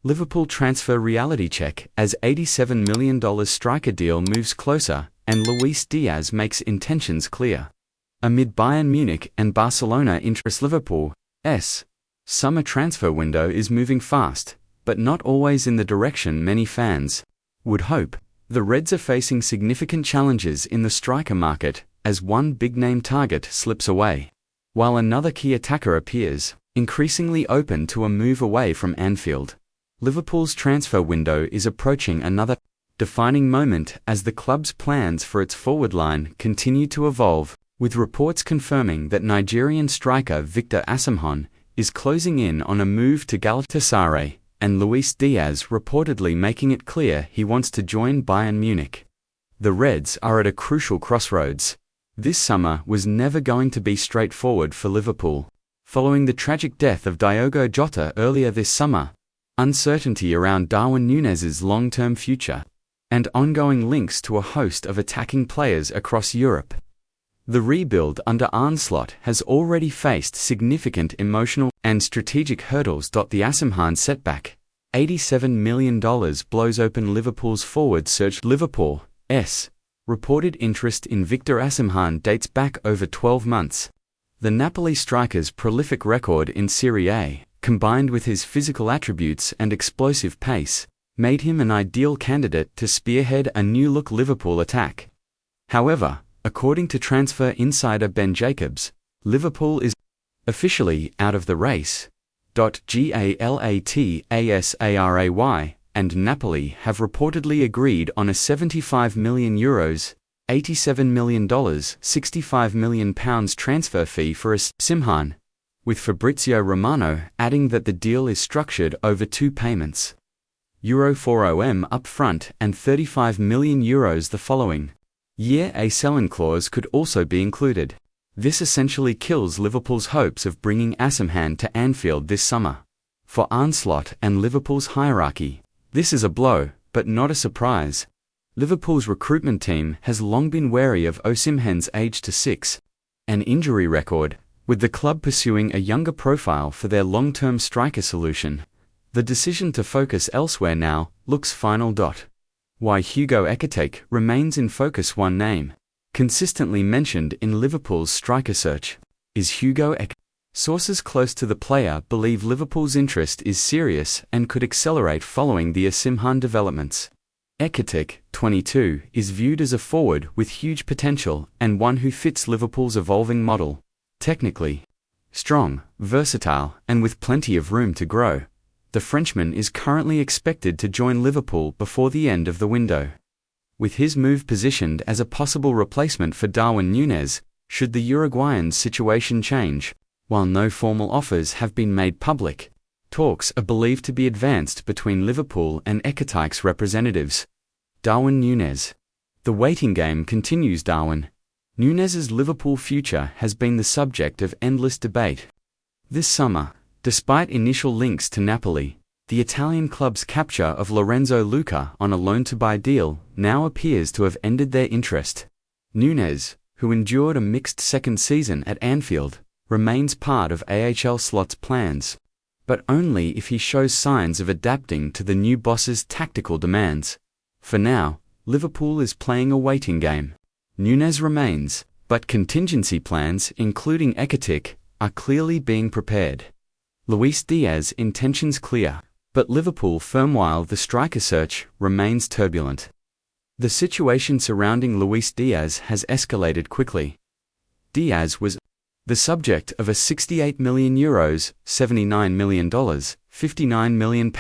Liverpool transfer reality check as $87 million striker deal moves closer and Luis Diaz makes intentions clear. Amid Bayern Munich and Barcelona interest, Liverpool's summer transfer window is moving fast, but not always in the direction many fans would hope. The Reds are facing significant challenges in the striker market as one big-name target slips away, while another key attacker appears increasingly open to a move away from Anfield. Liverpool's transfer window is approaching another defining moment as the club's plans for its forward line continue to evolve, with reports confirming that Nigerian striker Victor Osimhen is closing in on a move to Galatasaray, and Luis Diaz reportedly making it clear he wants to join Bayern Munich. The Reds are at a crucial crossroads. This summer was never going to be straightforward for Liverpool. Following the tragic death of Diogo Jota earlier this summer, uncertainty around Darwin Nunez's long-term future, and ongoing links to a host of attacking players across Europe. The rebuild under Arne Slot has already faced significant emotional and strategic hurdles. The Osimhen setback, $87 million, blows open Liverpool's forward search. Liverpool's reported interest in Victor Osimhen dates back over 12 months. The Napoli striker's prolific record in Serie A, combined with his physical attributes and explosive pace, made him an ideal candidate to spearhead a new-look Liverpool attack. However, according to transfer insider Ben Jacobs, Liverpool is officially out of the race. Galatasaray and Napoli have reportedly agreed on a €75 million, $87 million, £65 million transfer fee for Osimhen, with Fabrizio Romano adding that the deal is structured over two payments. €40 up front and €35 million the following year. A sell-in clause could also be included. This essentially kills Liverpool's hopes of bringing Osimhen to Anfield this summer. For Arne Slot and Liverpool's hierarchy, this is a blow, but not a surprise. Liverpool's recruitment team has long been wary of Osimhen's age to 6, an injury record, with the club pursuing a younger profile for their long-term striker solution. The decision to focus elsewhere now looks final. Why Hugo Ekitike remains in focus. One name consistently mentioned in Liverpool's striker search is Hugo Ekitike. Sources close to the player believe Liverpool's interest is serious and could accelerate following the Osimhen developments. Ekitike, 22, is viewed as a forward with huge potential and one who fits Liverpool's evolving model. Technically strong, versatile, and with plenty of room to grow, the Frenchman is currently expected to join Liverpool before the end of the window, with his move positioned as a possible replacement for Darwin Nunez, should the Uruguayan's situation change. While no formal offers have been made public, talks are believed to be advanced between Liverpool and Ekitike's representatives. Darwin Nunez. The waiting game continues. Darwin Nunez's Liverpool future has been the subject of endless debate. This summer, despite initial links to Napoli, the Italian club's capture of Lorenzo Luca on a loan-to-buy deal now appears to have ended their interest. Nunez, who endured a mixed second season at Anfield, remains part of AHL Slot's plans, but only if he shows signs of adapting to the new boss's tactical demands. For now, Liverpool is playing a waiting game. Nunez remains, but contingency plans, including Ekitike, are clearly being prepared. Luis Diaz intentions clear, but Liverpool firm while the striker search remains turbulent. The situation surrounding Luis Diaz has escalated quickly. Diaz was the subject of a €68 million, $79 million, £59 million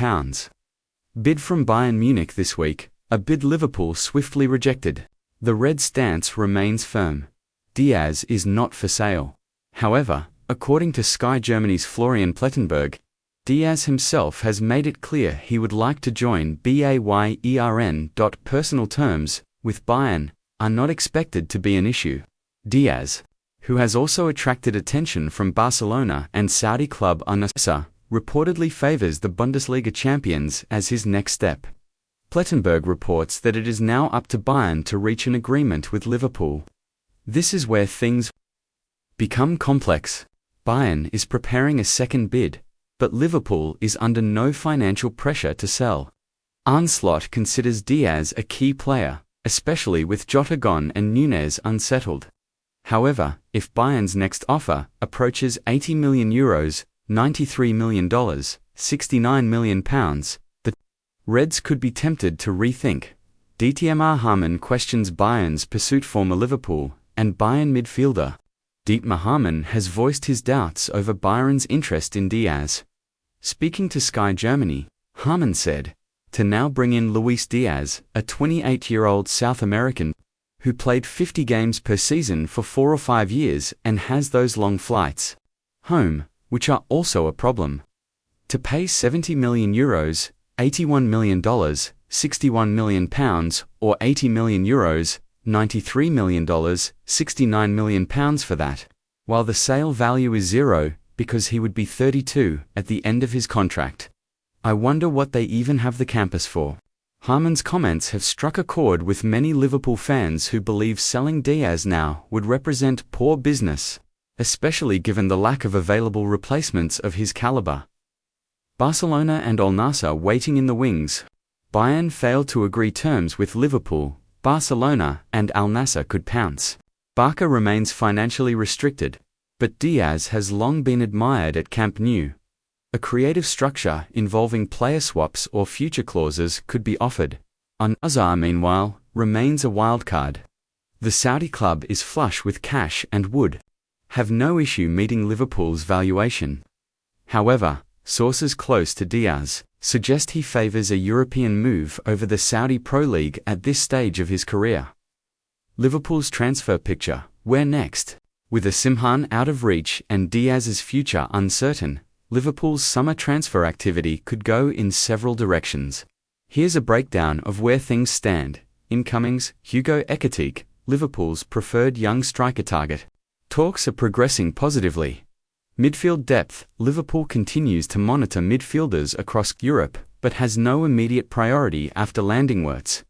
bid from Bayern Munich this week, a bid Liverpool swiftly rejected. The Red stance remains firm. Diaz is not for sale. However, according to Sky Germany's Florian Plettenberg, Diaz himself has made it clear he would like to join Bayern. Personal terms with Bayern are not expected to be an issue. Diaz, who has also attracted attention from Barcelona and Saudi club Al-Nassr, reportedly favors the Bundesliga champions as his next step. Plettenberg reports that it is now up to Bayern to reach an agreement with Liverpool. This is where things become complex. Bayern is preparing a second bid, but Liverpool is under no financial pressure to sell. Arne Slot considers Diaz a key player, especially with Jota gone and Nunez unsettled. However, if Bayern's next offer approaches €80 million, $93 million, £69 million, the Reds could be tempted to rethink. Dietmar Hamann questions Bayern's pursuit. Former Liverpool and Bayern midfielder Dietmar Hamann has voiced his doubts over Bayern's interest in Diaz. Speaking to Sky Germany, Hamann said, "To now bring in Luis Diaz, a 28-year-old South American who played 50 games per season for 4 or 5 years and has those long flights home, which are also a problem. To pay €70 million, $81 million, £61 million, or €80 million, $93 million, £69 million for that, while the sale value is zero because he would be 32 at the end of his contract. I wonder what they even have the campus for." Harman's comments have struck a chord with many Liverpool fans who believe selling Diaz now would represent poor business, especially given the lack of available replacements of his caliber. Barcelona and Al Nassr waiting in the wings. Bayern failed to agree terms with Liverpool. Barcelona and Al Nassr could pounce. Barca remains financially restricted, but Diaz has long been admired at Camp Nou. A creative structure involving player swaps or future clauses could be offered. Al Nassr, meanwhile, remains a wildcard. The Saudi club is flush with cash and would have no issue meeting Liverpool's valuation. However, sources close to Diaz suggest he favors a European move over the Saudi Pro League at this stage of his career. Liverpool's transfer picture: where next? With Osimhen out of reach and Diaz's future uncertain, Liverpool's summer transfer activity could go in several directions. Here's a breakdown of where things stand. Incomings: Hugo Ekitike, Liverpool's preferred young striker target. Talks are progressing positively. Midfield depth: Liverpool continues to monitor midfielders across Europe, but has no immediate priority after landing Wirtz.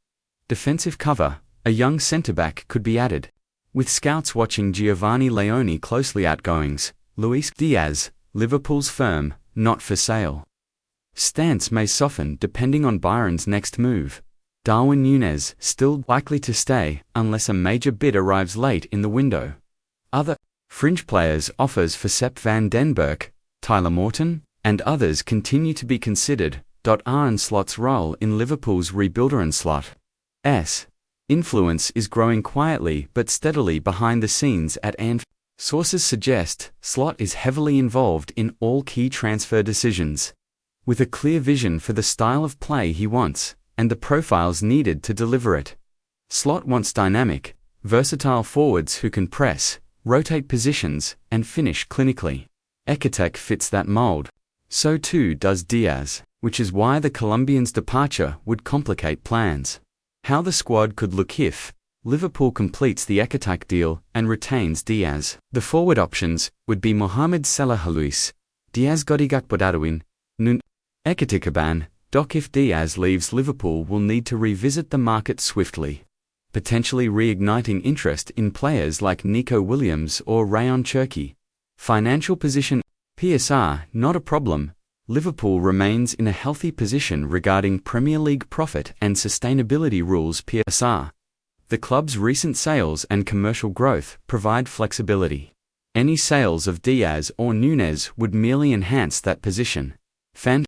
Defensive cover: a young centre-back could be added. With scouts watching Giovanni Leone closely. Outgoings: Luis Diaz, Liverpool's firm, not for sale. Stance may soften depending on Bayern's next move. Darwin Nunez, still likely to stay unless a major bid arrives late in the window. Other fringe players: offers for Sepp van den Berg, Tyler Morton, and others continue to be considered. Arne Slot's role in Liverpool's rebuilder. Arne Slot's influence is growing quietly but steadily behind the scenes at Anfield. Sources suggest Slot is heavily involved in all key transfer decisions, with a clear vision for the style of play he wants and the profiles needed to deliver it. Slot wants dynamic, versatile forwards who can press, rotate positions, and finish clinically. Ekitike fits that mold. So too does Diaz, which is why the Colombian's departure would complicate plans. How the squad could look if Liverpool completes the Ekitike deal and retains Diaz. The forward options would be Mohamed Salah, Luis Diaz, Godigakpo, Darwin Nunez, Ekitike. If Diaz leaves, Liverpool will need to revisit the market swiftly, potentially reigniting interest in players like Nico Williams or Rayon Cherki. Financial position: PSR not a problem. Liverpool remains in a healthy position regarding Premier League profit and sustainability rules. PSR. The club's recent sales and commercial growth provide flexibility. Any sales of Diaz or Nunez would merely enhance that position. Fan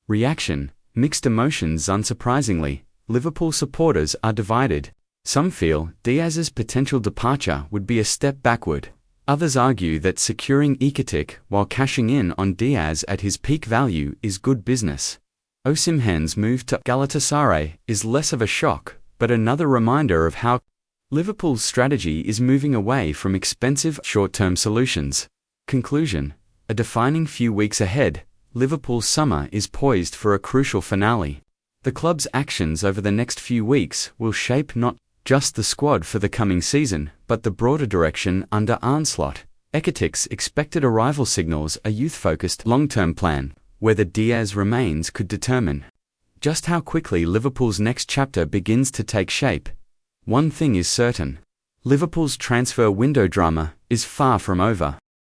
reaction: mixed emotions. Unsurprisingly, Liverpool supporters are divided. Some feel Diaz's potential departure would be a step backward. Others argue that securing Ekitike while cashing in on Diaz at his peak value is good business. Osimhen's move to Galatasaray is less of a shock, but another reminder of how Liverpool's strategy is moving away from expensive short-term solutions. Conclusion: a defining few weeks ahead. Liverpool's summer is poised for a crucial finale. The club's actions over the next few weeks will shape not just the squad for the coming season, but the broader direction under Arne Slot. Ekitike's expected arrival signals a youth-focused long-term plan. Whether Diaz remains could determine just how quickly Liverpool's next chapter begins to take shape. One thing is certain: Liverpool's transfer window drama is far from over.